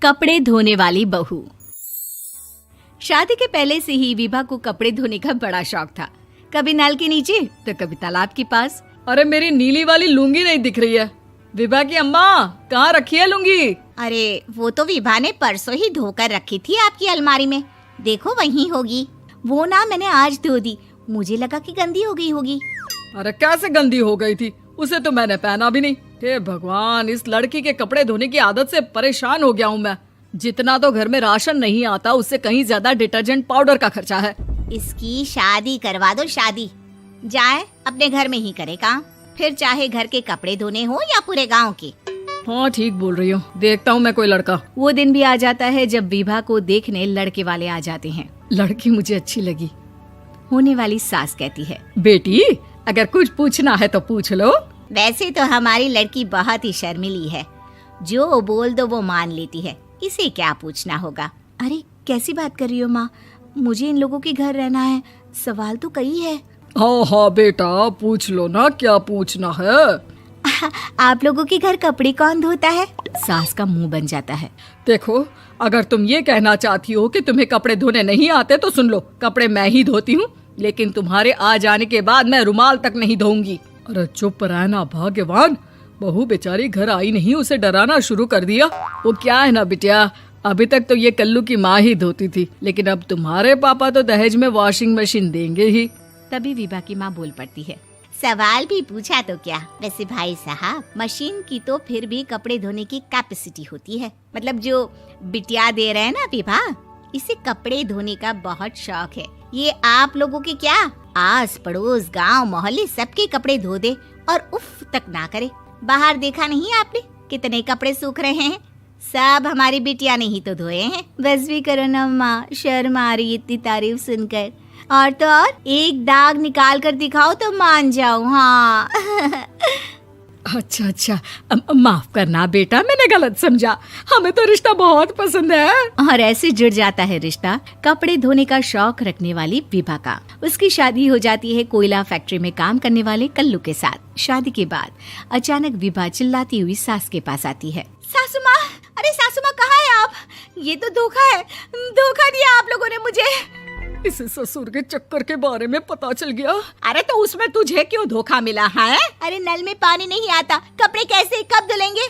कपड़े धोने वाली बहू। शादी के पहले से ही विभा को कपड़े धोने का बड़ा शौक था। कभी नल के नीचे तो कभी तालाब के पास। अरे मेरी नीली वाली लुंगी नहीं दिख रही है। विभा की अम्मा, कहाँ रखी है लुंगी? अरे वो तो विभा ने परसों ही धोकर रखी थी आपकी अलमारी में, देखो वहीं होगी। वो ना मैंने आज धो दी, मुझे लगा कि गंदी हो गई होगी। अरे कैसे गंदी हो गई थी? उसे तो मैंने पहना भी नहीं। हे भगवान, इस लड़की के कपड़े धोने की आदत से परेशान हो गया हूँ मैं। जितना तो घर में राशन नहीं आता, उससे कहीं ज्यादा डिटर्जेंट पाउडर का खर्चा है। इसकी शादी करवा दो, शादी जाए अपने घर में ही करे काम, फिर चाहे घर के कपड़े धोने हो या पूरे गांव के। हाँ ठीक बोल रही हूँ, देखता हूँ मैं कोई लड़का। वो दिन भी आ जाता है जब विभा को देखने लड़के वाले आ जाते हैं। लड़की मुझे अच्छी लगी। होने वाली सास कहती है, बेटी अगर कुछ पूछना है तो पूछ लो। वैसे तो हमारी लड़की बहुत ही शर्मीली है, जो बोल दो वो मान लेती है, इसे क्या पूछना होगा। अरे कैसी बात कर रही हो माँ, मुझे इन लोगों के घर रहना है, सवाल तो कई है। हाँ हाँ बेटा, पूछ लो ना, क्या पूछना है। आप लोगों के घर कपड़े कौन धोता है? सास का मुंह बन जाता है। देखो, अगर तुम ये कहना चाहती हो कि तुम्हें कपड़े धोने नहीं आते तो सुन लो, कपड़े मैं ही धोती हूँ, लेकिन तुम्हारे आ जाने के बाद मैं रुमाल तक नहीं धोऊंगी। अरे चुप रहना भाग्यवान, बहू बेचारी घर आई नहीं, उसे डराना शुरू कर दिया। वो क्या है ना बिटिया, अभी तक तो ये कल्लू की माँ ही धोती थी, लेकिन अब तुम्हारे पापा तो दहेज में वॉशिंग मशीन देंगे ही। तभी विभा की माँ बोल पड़ती है, सवाल भी पूछा तो क्या। वैसे भाई साहब, मशीन की तो फिर भी कपड़े धोने की कैपेसिटी होती है। मतलब जो बिटिया दे रहे हैं ना विभा, इसे कपड़े धोने का बहुत शौक है। ये आप लोगों के क्या, आस पड़ोस गांव मोहल्ले सबके कपड़े धो दे और उफ तक ना करे। बाहर देखा नहीं आपने कितने कपड़े सूख रहे हैं? सब हमारी बिटिया ने ही तो धोए हैं। बस भी करो ना माँ, शर्म आ रही इतनी तारीफ सुनकर। और तो और एक दाग निकाल कर दिखाओ तो मान जाऊं। हाँ अच्छा, माफ करना बेटा, मैंने गलत समझा। हमें तो रिश्ता बहुत पसंद है। और ऐसे जुड़ जाता है रिश्ता कपड़े धोने का शौक रखने वाली विभा का। उसकी शादी हो जाती है कोयला फैक्ट्री में काम करने वाले कल्लू के साथ। शादी के बाद अचानक विभा चिल्लाती हुई सास के पास आती है। सासू माँ, अरे सासू माँ कहाँ है आप? ये तो धोखा है, धोखा दिया आप लोगों ने मुझे। इसे ससुर के चक्कर के बारे में पता चल गया। अरे तो उसमें तुझे क्यों धोखा मिला है? अरे नल में पानी नहीं आता, कपड़े कैसे कब धुलेंगे?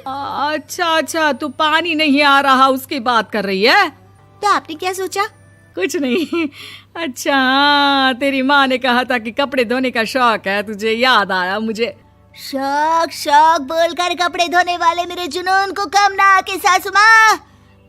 अच्छा, तू पानी नहीं आ रहा उसकी बात कर रही है। तो आपने क्या सोचा? कुछ नहीं। अच्छा, तेरी माँ ने कहा था कि कपड़े धोने का शौक है तुझे, याद आया मुझे। शौक बोलकर कपड़े धोने वाले मेरे जुनून को कम ना आके सासू माँ,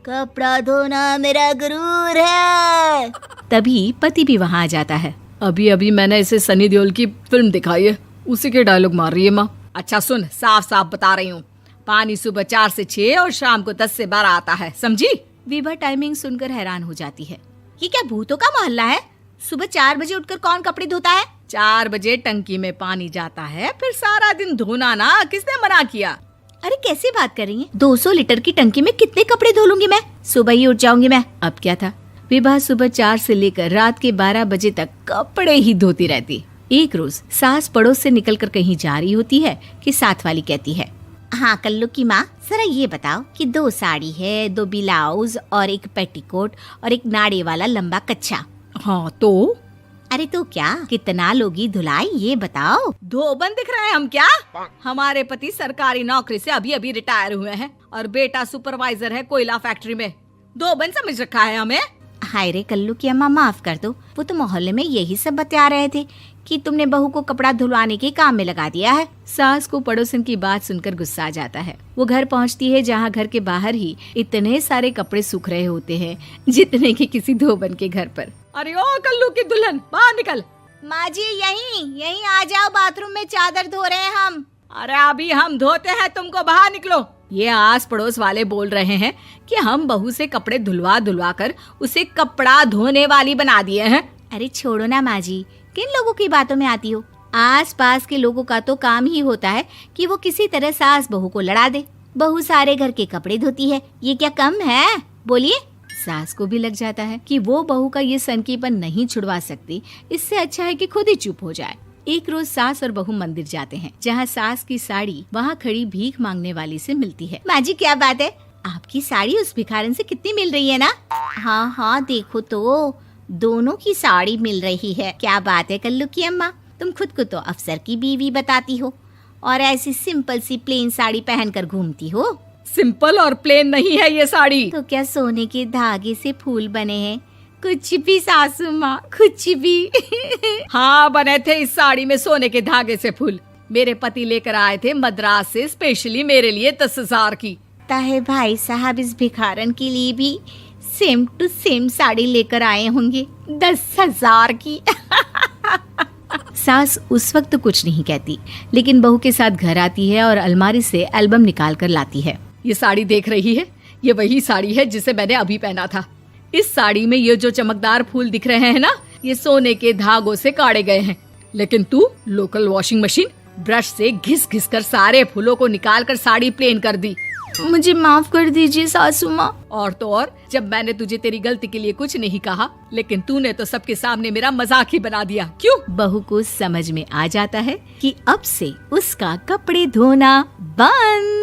कपड़ा धोना मेरा गुरूर है। तभी पति भी वहाँ आ जाता है। अभी मैंने इसे सनी देओल की फिल्म दिखाई है, उसी के डायलॉग मार रही है माँ। अच्छा सुन, साफ साफ बता रही हूँ, पानी सुबह 4 से 6 और शाम को 10 से 12 आता है, समझी? विभा टाइमिंग सुनकर हैरान हो जाती है। ये क्या भूतों का मोहल्ला है? सुबह 4 बजे उठकर कौन कपड़े धोता है? 4 बजे टंकी में पानी जाता है, फिर सारा दिन धोना ना, किसने मना किया? अरे कैसी बात कर रही हैं? 200 लीटर की टंकी में कितने कपड़े धो लूंगी मैं? सुबह ही उठ जाऊंगी मैं। अब क्या था, विभा सुबह 4 से लेकर रात के 12 बजे तक कपड़े ही धोती रहती। एक रोज सास पड़ोस से निकलकर कहीं जा रही होती है कि साथ वाली कहती है, हाँ कल्लू की माँ, जरा ये बताओ कि 2 साड़ी है, 2 ब्लाउज और एक पेटीकोट और एक नाड़े वाला लंबा कच्छा। हाँ तो? अरे तो क्या, कितना लोगी धुलाई ये बताओ। धोबन दिख रहे हैं हम क्या? हमारे पति सरकारी नौकरी से अभी रिटायर हुए हैं और बेटा सुपरवाइजर है कोयला फैक्ट्री में। धोबन समझ रखा है हमें? हाय रे कल्लू की अम्मा, माफ कर दो, वो तो मोहल्ले में यही सब बता रहे थे कि तुमने बहू को कपड़ा धुलवाने के काम में लगा दिया है। सास को पड़ोसन की बात सुनकर गुस्सा आ जाता है। वो घर पहुंचती है जहां घर के बाहर ही इतने सारे कपड़े सूख रहे होते हैं जितने कि किसी धोबन के घर पर। अरे ओ कल्लू की दुल्हन, बाहर निकल। माँ जी यहीं आ जाओ, बाथरूम में चादर धो रहे हैं हम। अरे अभी हम धोते हैं, तुमको बाहर निकलो। ये आस पड़ोस वाले बोल रहे हैं कि हम बहू से कपड़े धुलवा कर उसे कपड़ा धोने वाली बना दिए हैं। अरे छोड़ो ना माँ जी, किन लोगों की बातों में आती हो? आस पास के लोगों का तो काम ही होता है कि वो किसी तरह सास बहू को लड़ा दे। बहू सारे घर के कपड़े धोती है, ये क्या कम है? बोलिए। सास को भी लग जाता है कि वो बहू का ये सनकीपन नहीं छुड़वा सकती, इससे अच्छा है कि खुद ही चुप हो जाए। एक रोज सास और बहू मंदिर जाते हैं, जहाँ सास की साड़ी वहाँ खड़ी भीख मांगने वाली से मिलती है। माँ जी क्या बात है, आपकी साड़ी उस भिखारन से कितनी मिल रही है ना? हाँ हाँ देखो तो, दोनों की साड़ी मिल रही है। क्या बात है कल्लू की अम्मा, तुम खुद को तो अफसर की बीवी बताती हो और ऐसी सिंपल सी प्लेन साड़ी पहनकर घूमती हो। सिंपल और प्लेन नहीं है ये साड़ी। तो क्या सोने के धागे से फूल बने हैं? कुछ भी सासू माँ, कुछ भी। हाँ बने थे इस साड़ी में सोने के धागे से फूल। मेरे पति लेकर आए थे मद्रास से स्पेशली मेरे लिए 10,000 की। ताहे भाई साहब इस भिखारन के लिए भी सेम टू सेम साड़ी लेकर आए होंगे 10,000 की। सास उस वक्त तो कुछ नहीं कहती, लेकिन बहू के साथ घर आती है और अलमारी से एल्बम निकाल कर लाती है। ये साड़ी देख रही है, ये वही साड़ी है जिसे मैंने अभी पहना था। इस साड़ी में ये जो चमकदार फूल दिख रहे हैं ना, ये सोने के धागों से काढ़े गए हैं। लेकिन तू लोकल वॉशिंग मशीन ब्रश से घिस घिस कर सारे फूलों को निकाल कर साड़ी प्लेन कर दी। मुझे माफ कर दीजिए सासू माँ। और तो और, जब मैंने तुझे तेरी गलती के लिए कुछ नहीं कहा, लेकिन तूने तो सबके सामने मेरा मजाक ही बना दिया। क्यों? बहू को समझ में आ जाता है कि अब से उसका कपड़े धोना बंद।